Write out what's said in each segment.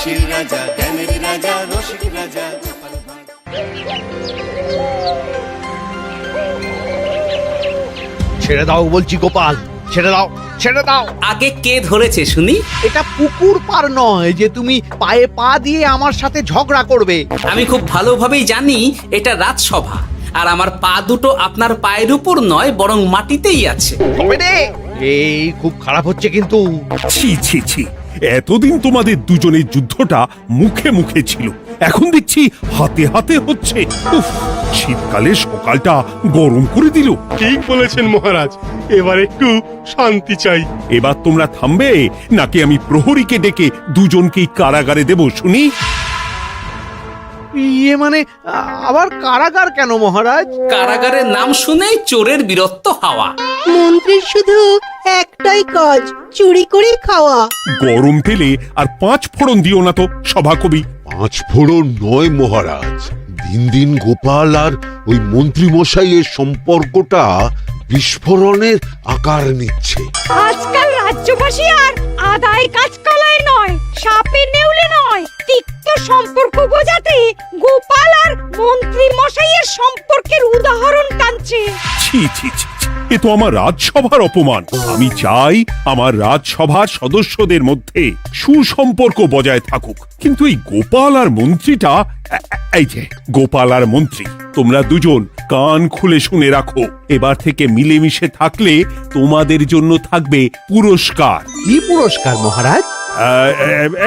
হাসির রাজা, জ্ঞানের রাজা, রসিক রাজা। ছেড়ে দাও বলছি গোপাল, ছেড়ে দাও, ছেড়ে দাও। আগে কে ধরেছে শুনি? এটা পুকুর পার নয় যে তুমি পায়ে পা দিয়ে আমার সাথে ঝগড়া করবে। আমি খুব ভালোভাবেই জানি এটা রাজসভা, আর আমার পা দুটো আপনার পায়ের উপর নয় বরং মাটিতেই আছে। তবে রে, এই খুব খারাপ হচ্ছে কিন্তু। ছি ছি ছি, এতদিন তোমাদের দুজনের যুদ্ধটা মুখে মুখে ছিল, এখন দেখছি হাতে হাতে হচ্ছে। উফ, শীতকালে সকালটা গরম করে দিল। ঠিক বলেছেন মহারাজ, এবার একটু শান্তি চাই। এবার তোমরা থামবে নাকি আমি প্রহরীকে ডেকে দুজনকেই কারাগারে দেব শুনি? ইয়ে মানে আবার কারাগার কেন মহারাজ? কারাগারের নাম শুনেই চোরের বীরত্ব হাওয়া। মন্ত্রীর শুধু একটাই কাজ, চুরি করে খাওয়া। গরম তেলে আর 5 ফোড়ন দিও না তো সভাকবি। 5 ফোড়ন নয় মহারাজ, দিন দিন গোপাল আর ওই মন্ত্রী মশাইয়ের সম্পর্কটা বিস্ফোরণের আকার নিচ্ছে। আজকাল রাজ্যবাসী আর আদায় কাজ কলায় নয়, সাপে নেউলে নয়, তিক্ত সম্পর্ক বোঝাতে গোপাল আর মন্ত্রী মশাইয়ের সম্পর্কের উদাহরণ টানছে। ছি ছি ছি ছি, এ তো আমার রাজসভার অপমান। আমি চাই আমার রাজসভার সদস্যদের মধ্যে সুসম্পর্ক বজায় থাকুক, কিন্তু এই গোপাল আর মন্ত্রীটা, এই যে গোপাল আর মন্ত্রী, তোমরা দুজন কান খুলে শুনে রাখো। এবার থেকে মিলেমিশে থাকলে তোমাদের জন্য থাকবে পুরস্কার। কি পুরস্কার মহারাজ?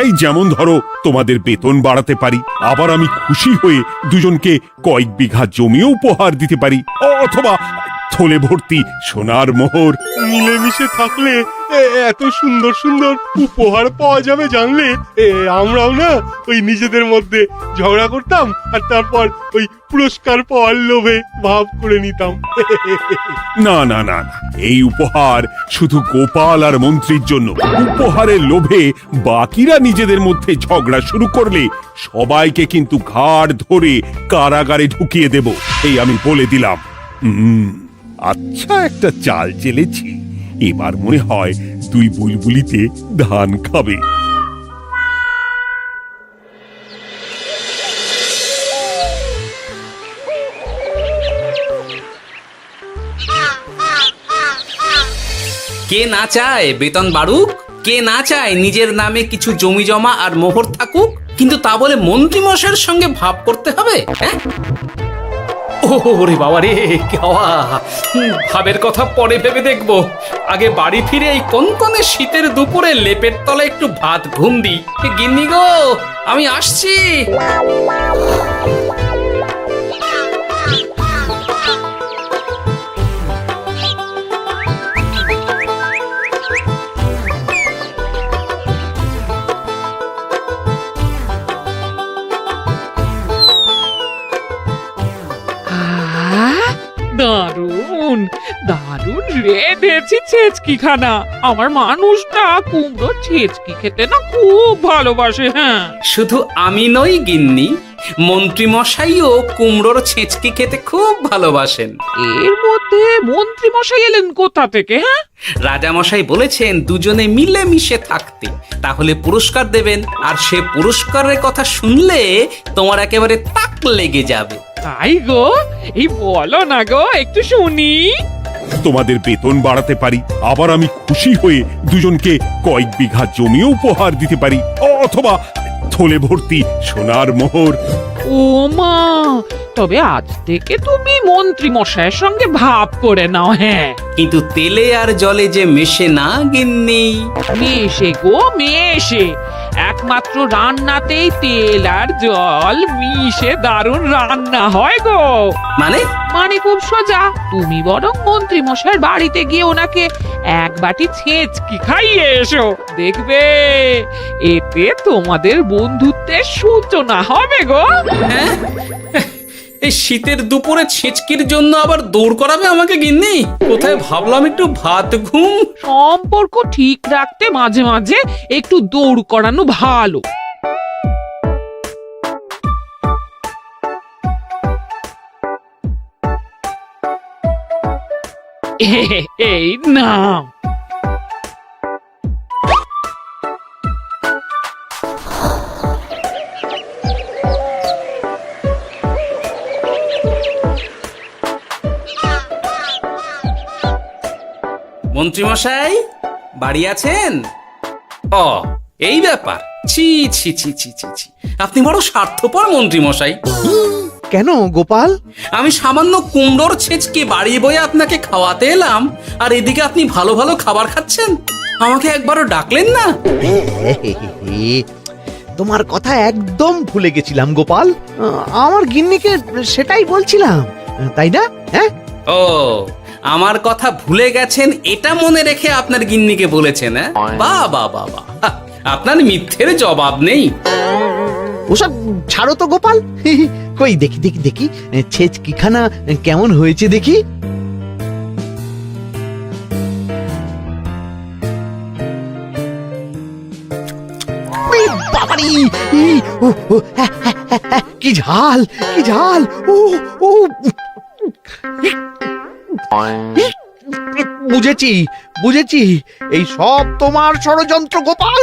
এই যেমন ধরো, তোমাদের বেতন বাড়াতে পারি, আবার আমি খুশি হয়ে দুজনকে কয়েক বিঘা জমিও উপহার দিতে পারি, অথবা থলে ভর্তি সোনার মোহর। মিলেমিশে থাকলে এত সুন্দর সুন্দর উপহার পাওয়া যাবে জানলে আমরাও না ওই নিজেদের মধ্যে ঝগড়া করতাম, আর তারপর ওই পুরস্কার পাওয়ার লোভে ভাব করে নিতাম। না না না না, এই উপহার শুধু গোপাল আর মন্ত্রীর জন্য। উপহারের লোভে বাকিরা নিজেদের মধ্যে ঝগড়া শুরু করলে সবাইকে কিন্তু ঘাড় ধরে কারাগারে ঢুকিয়ে দেব, এই আমি বলে দিলাম। আচ্ছা, একটা চাল চেলেছি, এবার মনে হয় দুই বুলবুলিতে ধান খাবে। কে না চায় বেতন বাড়ুক? কে না চায় নিজের নামে কিছু জমি জমা আর মোহর থাকুক? কিন্তু তা বলে মন্ত্রী মশাইয়ের সঙ্গে ভাব করতে হবে? হ্যাঁ, ওরে বাবা রে, কেওয়া ভাবের কথা পরে ভেবে দেখবো। আগে বাড়ি ফিরে এই কনকনে শীতের দুপুরে লেপের তলায় একটু ভাত ঘুম দিই। গিন্নি গো, আমি আসছি। দারুণ দারুণ রেঁধেছি ছেচকি খানা। আমার মানুষটা কুমড়ো ছেচকি খেতে না খুব ভালোবাসে। হ্যাঁ, শুধু আমি নই গিন্নি, মন্ত্রী মশাইও কুমড়োর ছেঁচকি খেতে খুব ভালোবাসেন। এর মধ্যে মন্ত্রী মশাই এলেন কোথা থেকে? হ্যাঁ, রাজা মশাই বলেছেন দুজনে মিলে মিশে থাকতে, তাহলে পুরস্কার দেবেন, আর সে পুরস্কারের কথা শুনলে তোমার একেবারে তাক লেগে যাবে। তাই গো, এই বলো না গো, একটু শুনি। তোমাদের বেতন বাড়াতে পারি, আবার আমি খুশি হয়ে দুজনকে কয়েক বিঘা জমিও উপহার দিতে পারি, অথবা থলে ভর্তি সোনার মোহর। ও মা, তবে আজ থেকে তুমি মন্ত্রী মশাইয়ের সঙ্গে ভাব করে নাও। হ্যাঁ, কিন্তু তেলে আর জলে যে মেশে না গিন্নি। মেশে গো মেশে, একমাত্র রান্নাতেই তেল আর জল মিশে দারুণ রান্না হয় গো। মানে মানে খুব সোজা, তুমি বরং মন্ত্রী মশাইয়ের বাড়িতে গিয়ে ওনাকে এক বাটি ছেঁচকি খাইয়ে এসো, দেখবে এতে তোমাদের বন্ধুত্বের সূচনা হবে গো। হ্যাঁ, এই শীতের দুপুরে ছেঁচকির জন্য আবার দৌড় করাবে আমাকে গিন্নি? কোথায় ভাবলাম একটু ভাত ঘুম। সম্পর্ক ঠিক রাখতে মাঝে মাঝে একটু দৌড় করানো ভালো। এই নাও। মন্ত্রীমশাই বাড়ি আছেন? ও এই ব্যাপার, ছি ছি ছি ছি ছি ছি, আপনি বড় স্বার্থপর মন্ত্রীমশাই। কেন গোপাল? আমি সামান্য কুমড়োর ছেঁচকে বাড়ি বয়ে আপনাকে খাওয়াতে এলাম, আর এদিকে আপনি ভালো ভালো খাবার খাচ্ছেন, আমাকে একবারও ডাকলেন না। তোমার কথা একদম ভুলে গেছিলাম গোপাল। আমার গিন্নিকে সেটাই বলছিলাম, তাই না? হ্যাঁ, ও আমার কথা ভুলে গেছেন এটা মনে রেখে আপনার গিন্নিকে বলেছেন? বাহ বাহ বাহ বাহ, আপনার মিথ্যের জবাব নেই। ওসব ছাড়ো তো গোপাল। কই দেখি দেখি দেখি ছেচকিখানা কেমন হয়েছে দেখি। বাবারি, কি ঝাল, কি ঝাল! ও ও, বুঝেছি বুঝেছি, এই সব তোমার ষড়যন্ত্র গোপাল।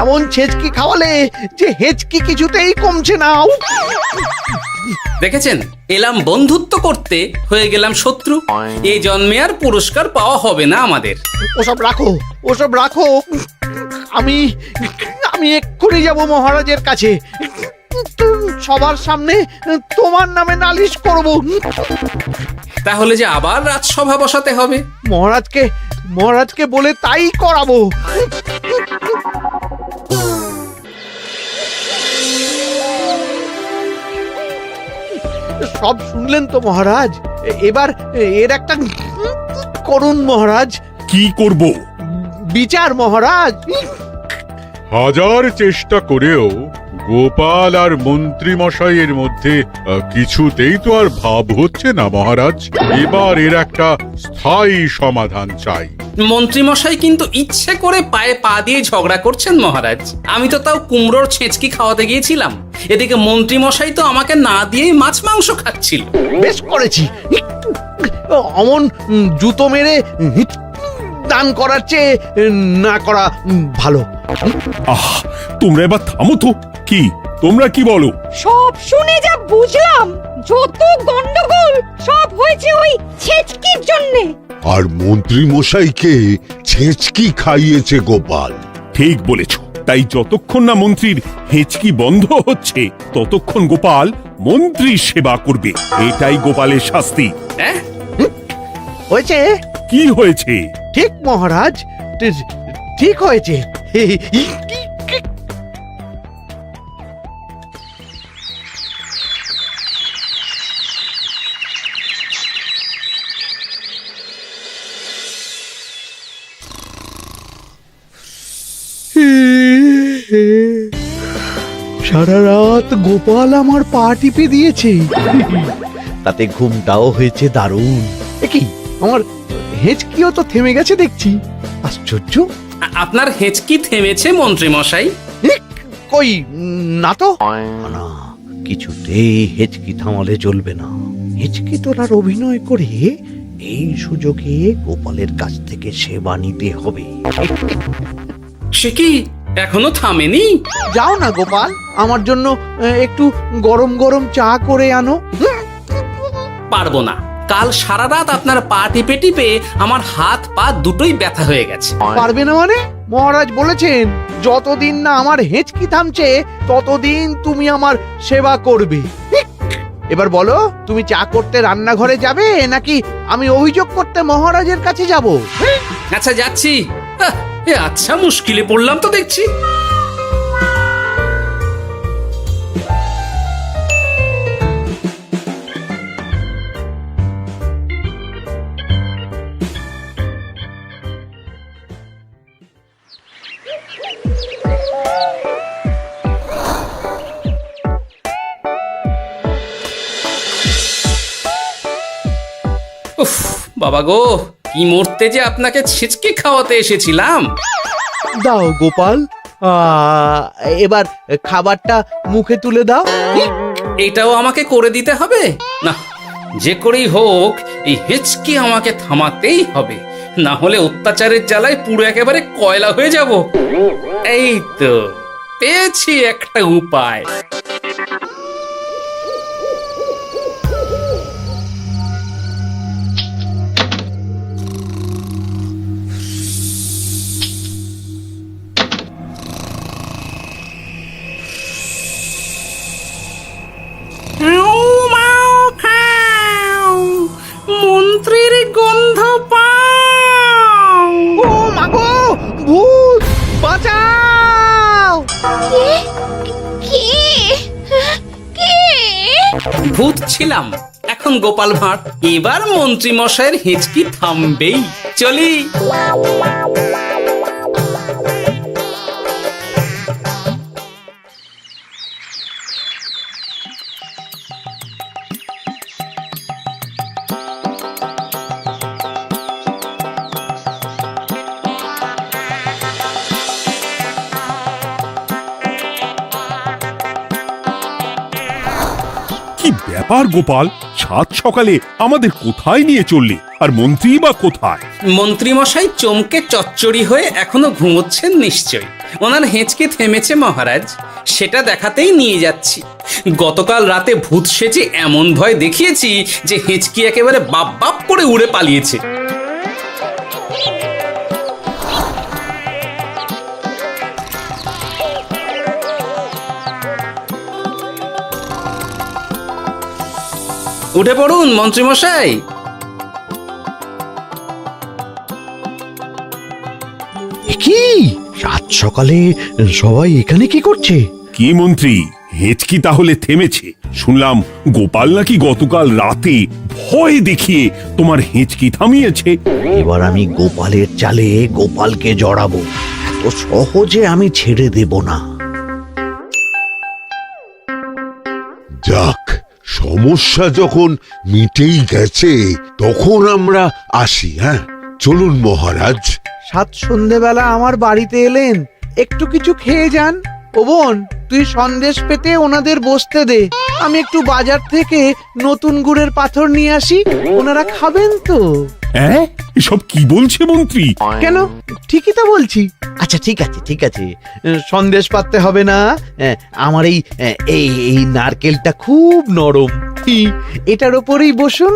এমন ছেচকি খাওয়ালে যে হেঁচকি কিছুতেই কমছে না। দেখেছেন, এলাম বন্ধুত্ব করতে, হয়ে গেলাম শত্রু। এই জন্মে আর পুরস্কার পাওয়া হবে না আমাদের। ওসব রাখো, ওসব রাখো। আমি আমি এক্ষুনি যাব মহারাজের কাছে, সবার সামনে তোমার নামে নালিশ করব। তাহলে যে আবার রাজসভা বসাতে হবে। মহারাজকে বলে তাই করাবো। সব শুনলেন তো মহারাজ, এবার এর একটা করুন মহারাজ। কি করব? বিচার মহারাজ। হাজার চেষ্টা করেও গোপাল আর মন্ত্রী মশাইয়ের মধ্যে কিছুতেই তো আর ভাব হচ্ছে না মহারাজ। এবার এর একটা স্থায়ী সমাধান চাই। মন্ত্রীমশাই কিন্তু ইচ্ছে করে পায়ে পা দিয়ে ঝগড়া করছেন মহারাজ। আমি তো তাও কুমড়োর ছেঁচকি খাওয়াতে গিয়েছিলাম, এদিকে মন্ত্রীমশাই তো আমাকে না দিয়েই মাছ মাংস খাচ্ছিল। বেশ করেছি, অমন জুতো মেরে দান করার চেয়ে না করা ভালো। আহ, তোমরা এবার থামো তো। কি তোমরা কি বলো? সব শুনে যা বুঝলাম, যত গন্ডগোল সব হয়েছে ওই ছেচকির জন্যে। আর মন্ত্রী মশাইকে ছেঁচকি খাইয়েছে গোপাল। ঠিক বলেছ। তাই যতক্ষণ না মন্ত্রীর হেঁচকি বন্ধ হচ্ছে ততক্ষণ গোপাল মন্ত্রীর সেবা করবে। এটাই গোপালের শাস্তি। হ্যাঁ, হয়েছে? কি হয়েছে? ঠিক মহারাজ, ঠিক হয়েছে। সারা রাত গোপাল আমার পা টিপে দিয়েছে, তাতে ঘুমটাও হয়েছে দারুণ। কি আমার হেঁচকিও তো থেমে গেছে দেখছি, আশ্চর্য। আপনার হেঁচকি থেমেছে মন্ত্রীমশাই? কই না তো। না, কিছুতেই হেঁচকি থামালে চলবে না। হেঁচকি তোলার অভিনয় করে এই সুযোগে গোপালের কাছ থেকে সেবা নিতে হবে। সে কি এখনো থামেনি? যাও না গোপাল, আমার জন্য একটু গরম গরম চা করে আনো। পারবো না, কাল সারা রাত আপনার পা টিপে টিপে আমার হাত পা দুটোই ব্যথা হয়ে গেছে। পারবে না মানে? মহারাজ বলেছেন যতদিন না আমার হেঁচকি থামছে ততদিন তুমি আমার সেবা করবে। এবার বলো, তুমি চা করতে রান্নাঘরে যাবে নাকি আমি অভিযোগ করতে মহারাজের কাছে যাব? আচ্ছা যাচ্ছি। আচ্ছা, মুশকিলে পড়লাম তো দেখছি। উফ বাবা গো, কি মরতে যে আপনাকে ছেচকে খাওয়াতে এসেছিলাম। দাও গোপাল, এবার খাবারটা মুখে তুলে দাও। এইটাও আমাকে করে দিতে হবে? না, যে করেই হোক এই হেঁচকি আমাকে থামাতেই হবে, না হলে অত্যাচারের জ্বালায় পুরো একেবারে কয়লা হয়ে যাব। এই তো পেয়েছি একটা উপায়। ভূত ছিলাম, এখন গোপাল ভাঁড়। এবার মন্ত্রী মশাইয়ের হেঁচকি থামবেই। চলি। কি ব্যাপার গোপাল, সাত সকালে আমাদের কোথায় নিয়ে চললি? আর মন্ত্রী বা কোথায়? মন্ত্রী মশাই চমকে চচ্চড়ি হয়ে এখনো ঘুমোচ্ছেন নিশ্চয়ই। ওনার হেঁচকে থেমেছে মহারাজ, সেটা দেখাতেই নিয়ে যাচ্ছি। গতকাল রাতে ভূত সেজে এমন ভয় দেখিয়েছি যে হেঁচকি একেবারে বাপ বাপ করে উড়ে পালিয়েছে। উঠে পড়ুন মন্ত্রী মশাই। কি সাত সকালে সবাই এখানে কি করছে? কি মন্ত্রী, হেঁচকি তাহলে থেমেছে? শুনলাম গোপাল নাকি গতকাল রাতে ভয় দেখিয়ে তোমার হেঁচকি থামিয়েছে। এবার আমি গোপালের চালে গোপালকে জড়াবো, এত সহজে আমি ছেড়ে দেব না। যাক, সমস্যা যখন মিটেই গেছে তখন আমরা আসি। হ্যাঁ, চলুন মহারাজ। সাত সন্ধেবেলা আমার বাড়িতে এলেন, একটু কিছু খেয়ে যান। ও বোন, তুই সন্দেশ পেতে ওনাদের বসতে দে, আমি একটু বাজার থেকে নতুন গুড়ের পাথর নিয়ে আসি, ওনারা খাবেন তো। হ্যাঁ, এসব কি বলছে মন্ত্রী? কেন, ঠিকই তো বলছি। আচ্ছা ঠিক আছে ঠিক আছে, সন্দেশ পাততে হবে না। আমার এই এই এই নারকেলটা খুব নরম, এটার ওপরেই বসুন।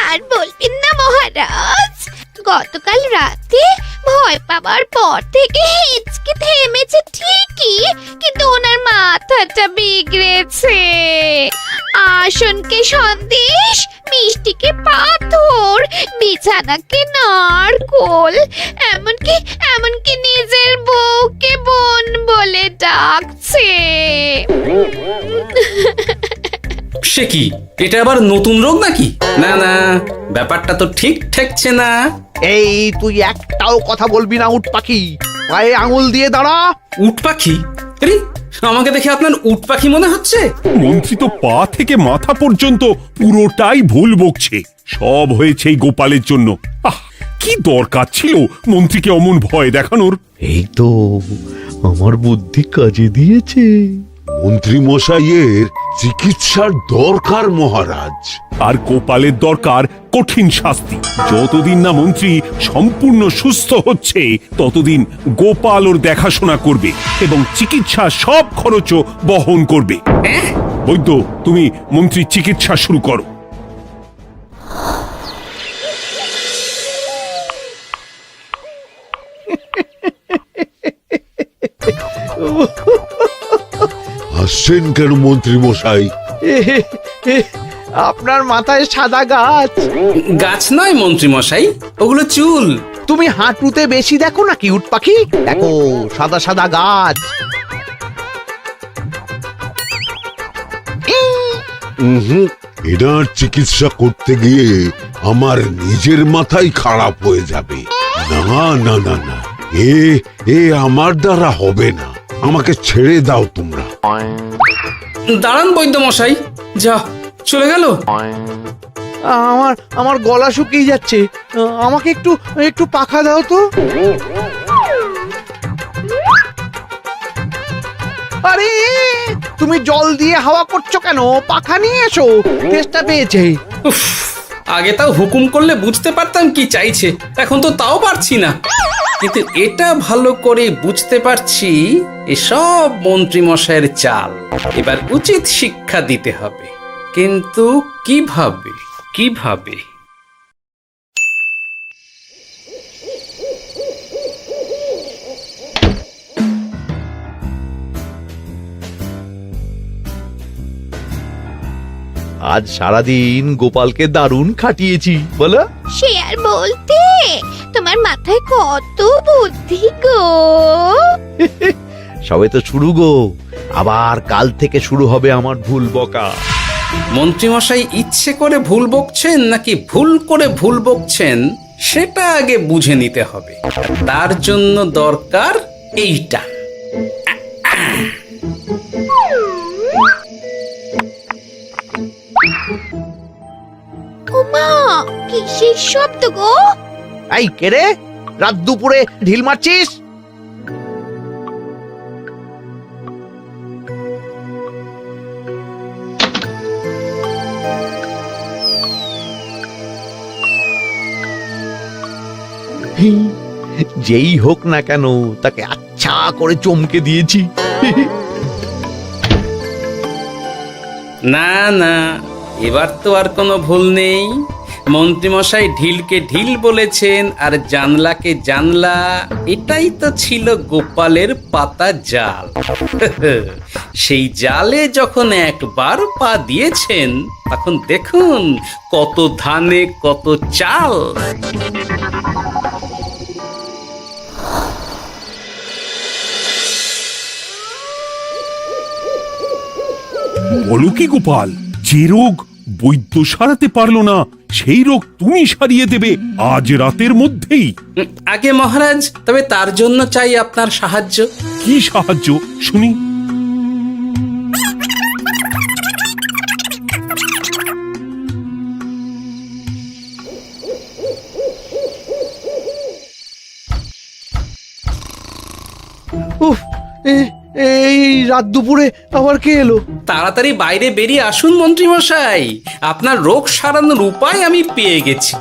আর বলবেন না মহারাজ, গতকাল রাতে ভয় পাওয়ার পর থেকে হেঁচকি থেমেছে ঠিকই, কিন্তু ওনার মাথাটা বিগড়েছে। আসনকে সন্দেশ, মিষ্টিকে পাথর, বিছানাকে নারকোল, এমনকি নিজের বউকে বোন বলে ডাকছে। সে কি, এটা আবার নতুন রোগ নাকি? না না, ব্যাপারটা তো ঠিক ঠেকছে না। এই তুই একটাও কথা বলবি না, উট পাখি, পায়ে আঙুল দিয়ে দাঁড়া। উট পাখি? আরে, আমাকে দেখে আপনার উট পাখি মনে হচ্ছে? মন্ত্রী তো পা থেকে মাথা পর্যন্ত পুরোটাই ভুল বকছে। সব হয়েছে এই গোপালের জন্য। আহ, কি দরকার ছিল মন্ত্রীকে অমন ভয় দেখানোর? এই তো আমার বুদ্ধি কাজে দিয়েছে। মন্ত্রী মশাইয়ের চিকিৎসার দরকার মহারাজ। আর গোপালের দরকার কঠিন শাস্তি। যতদিন না মন্ত্রী সম্পূর্ণ সুস্থ হচ্ছে ততদিন গোপাল ওর দেখাশোনা করবে এবং চিকিৎসা সব খরচও বহন করবে। বৈদ্য, তুমি মন্ত্রীর চিকিৎসা শুরু করো। হাসছেন কেন মন্ত্রী মশাই? আপনার মাথায় সাদা গাছ। গাছ নয় মন্ত্রী মশাই, ওগুলো চুল। তুমি হাঁটুতে বেশি দেখো নাকি উট পাখি? দেখো সাদা সাদা গাছ। এনার চিকিৎসা করতে গিয়ে আমার নিজের মাথাই খারাপ হয়ে যাবে। না না না না, এ আমার দ্বারা হবে না। আমাকে ছেড়ে দাও তোমরা। দাঁড়ান বৈদ্য মশাই, যা চলে গেল। আমার গলা শুকিয়ে যাচ্ছে, আমাকে একটু একটু পাখা দাও তো। আরে তুমি জল দিয়ে হাওয়া করছো কেন? পাখা নিয়ে এসো, তেষ্টা পেয়েছে। উফ, আগে তাও হুকুম করলে বুঝতে পারতাম কি চাইছে, এখন তো তাও পারছি না। কিন্তু এটা ভালো করে বুঝতে পারছি এসব মন্ত্রী মশাইয়ের চাল। এবার উচিত শিক্ষা দিতে হবে, কিন্তু কিভাবে কিভাবে? আজ সারাদিন গোপালকে দারুণ খাটিয়েছি, বলো। সে আর বলতে, তোমার মাথায় কত বুদ্ধি গো। সবে তো শুরু গো, আবার কাল থেকে শুরু হবে আমার ভুল বকা। মন্ত্রীমশাই ইচ্ছে করে ভুল বকছেন নাকি ভুল করে ভুল বকছেন সেটা আগে বুঝে নিতে হবে। আর তার জন্য দরকার এইটা। ওমা কিসের শব্দ গো? এই কে রে, রাত দুপুরে ঢিল মারছিস? যেই হোক না কেন তাকে আচ্ছা করে চমকে দিয়েছি। না না, এবার তো আর কোনো ভুল নেই। মন্ত্রীমশাই ঢিলকে ঢিল বলেছেন আর জানলাকে জানলা, এটাই তো ছিল গোপালের পাতা জাল। সেই জালে যখন একবার পা দিয়েছেন তখন দেখুন কত ধানে কত চাল। বলো কি গোপাল, যে রোগ বৈদ্য সারাতে পারলো না সেই রোগ তুমি সারিয়ে দেবে আজ রাতের মধ্যেই? আগে মহারাজ, তবে তার জন্য চাই আপনার সাহায্য। কি সাহায্য শুনি? উফ, এই রাত দুপুরে আবার কে এলো? তাড়াতাড়ি বাইরে বেরিয়ে আসুন মন্ত্রীমশাই, আপনার রোগ সারানোর উপায় আমি পেয়ে গেছি।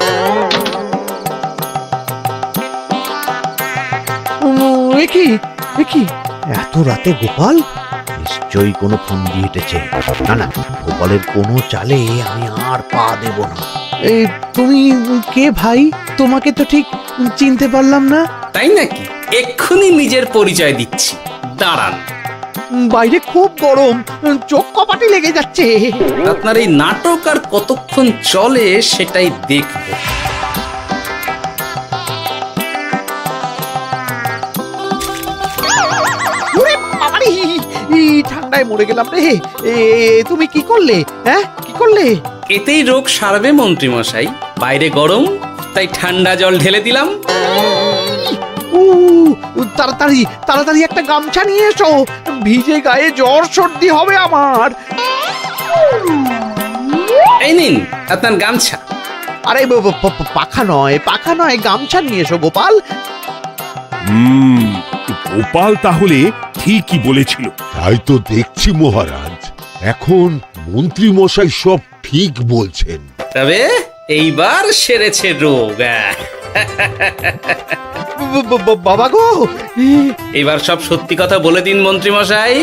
কি এত রাতে গোপাল? নিশ্চয়ই কোনো ফোন দিয়ে হেঁটেছে। না না, গোপালের কোনো চালে আমি আর পা দেব না। তুমি কে ভাই? তোমাকে তো ঠিক চিনতে পারলাম না। তাই নাকি? এক্ষুনি নিজের পরিচয় দিচ্ছি, দাঁড়ান। বাইরে খুব গরম, চোখ কপাটি লেগে যাচ্ছে। আপনার এই নাটক আর কতক্ষণ চলে সেটাই দেখব। ওরে বাবারে, এই ঠান্ডায় মরে গেলাম রে। তুমি কি করলে? হ্যাঁ, কি করলে? এতেই রোগ সারবে মন্ত্রীমশাই। বাইরে গরম, তাই ঠান্ডা জল ঢেলে দিলাম। তাড়াতাড়ি তাড়াতাড়ি একটা গামছা নিয়ে এসো, ভিজে গায়ে জ্বর সর্দি হবে আমার। এই নিন আপনার গামছা। আরে পাখা নয়, পাখা নয়, গামছা নিয়ে এসো গোপাল। গোপাল তাহলে ঠিকই বলেছিল। তাই তো দেখছি মহারাজ, এখন মন্ত্রী মশাই সব ঠিক বলছেন। তবে এইবার সেরেছে রোগ। বাবা গো, এবার সব সত্যি কথা বলে দিন মন্ত্রীমশাই,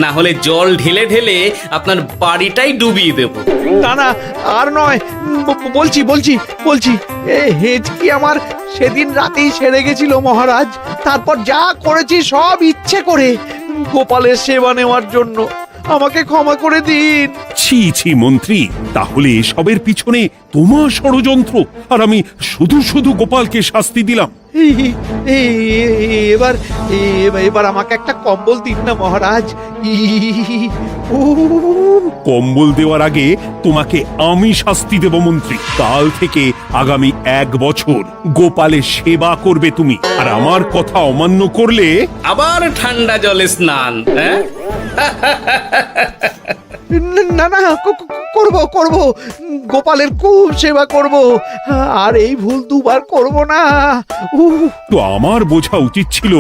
না হলে জল ঢেলে ঢেলে আপনার বাড়িটাই ডুবিয়ে দেব। না না, আর নয়, বলছি বলছি বলছি হেঁচকি আমার সেদিন রাতেই সেরে গেছিল মহারাজ। তারপর যা করেছি সব ইচ্ছে করে, গোপালের সেবা নেওয়ার জন্য। আমাকে ক্ষমা করে দিন। ছি ছি মন্ত্রী, তাহলে এসবের পিছনে তোমার ষড়যন্ত্র, আর আমি শুধু শুধু গোপালকে শাস্তি দিলাম। এবার এবার আমাকে একটা কম্বল দিন না মহারাজ। কম্বল দেওয়ার আগে তোমাকে আমি শাস্তি দেব মন্ত্রী। কাল থেকে আগামী 1 বছর গোপালের সেবা করবে তুমি, আর আমার কথা অমান্য করলে আবার ঠান্ডা জলে স্নান। হ্যাঁ, না না, করব করব, গোপালের খুব সেবা করব, আর এই ভুল দুবার করব না। তো আমার বোঝা উচিত ছিল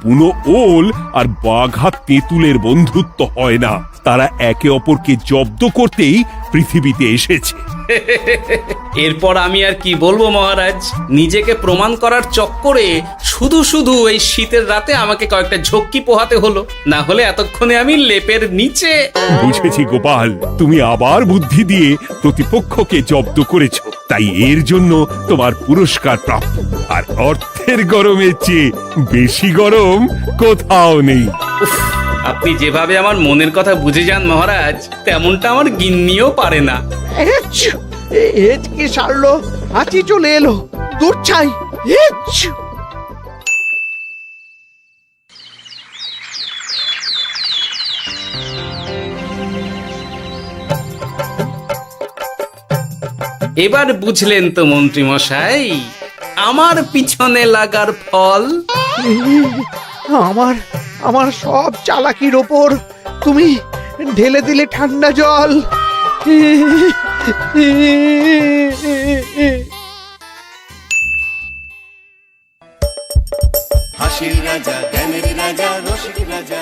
বুনো ওল আর বাঘা তেঁতুলের বন্ধুত্ব হয় না, তারা একে অপরকে জব্দ করতেই পৃথিবীতে এসেছে। এরপর আমি আর কি বলবো মহারাজ, নিজেকে প্রমাণ করার চক্করে শুধু শুধু এই শীতের রাতে আমাকে কয়েকটা ঝক্কি পোহাতে হলো, না হলে এতক্ষণে আমি লেপের নিচে। বুঝেছি গোপাল, তুমি আবার বুদ্ধি দিয়ে প্রতিপক্ষকে জব্দ করেছো, তাই এর জন্য তোমার পুরস্কার প্রাপ্ত। আর অর্থের গরমের চেয়ে বেশি গরম কোথাও নেই। উফ, আপনি যেভাবে আমার মনের কথা বুঝে যান মহারাজ, তেমনটা আমার গিন্নিও পারে না। হেঁচকি সারলো, হাঁচি চলে এলো, দূর ছাই। এবার বুঝলেন তো মন্ত্রী মশাই আমার পিছনে লাগার ফল। আমার আমার সব চালাকির ওপর তুমি ঢেলে দিলে ঠান্ডা জল। হাসির রাজা জ্ঞানের রাজা রসিক রাজা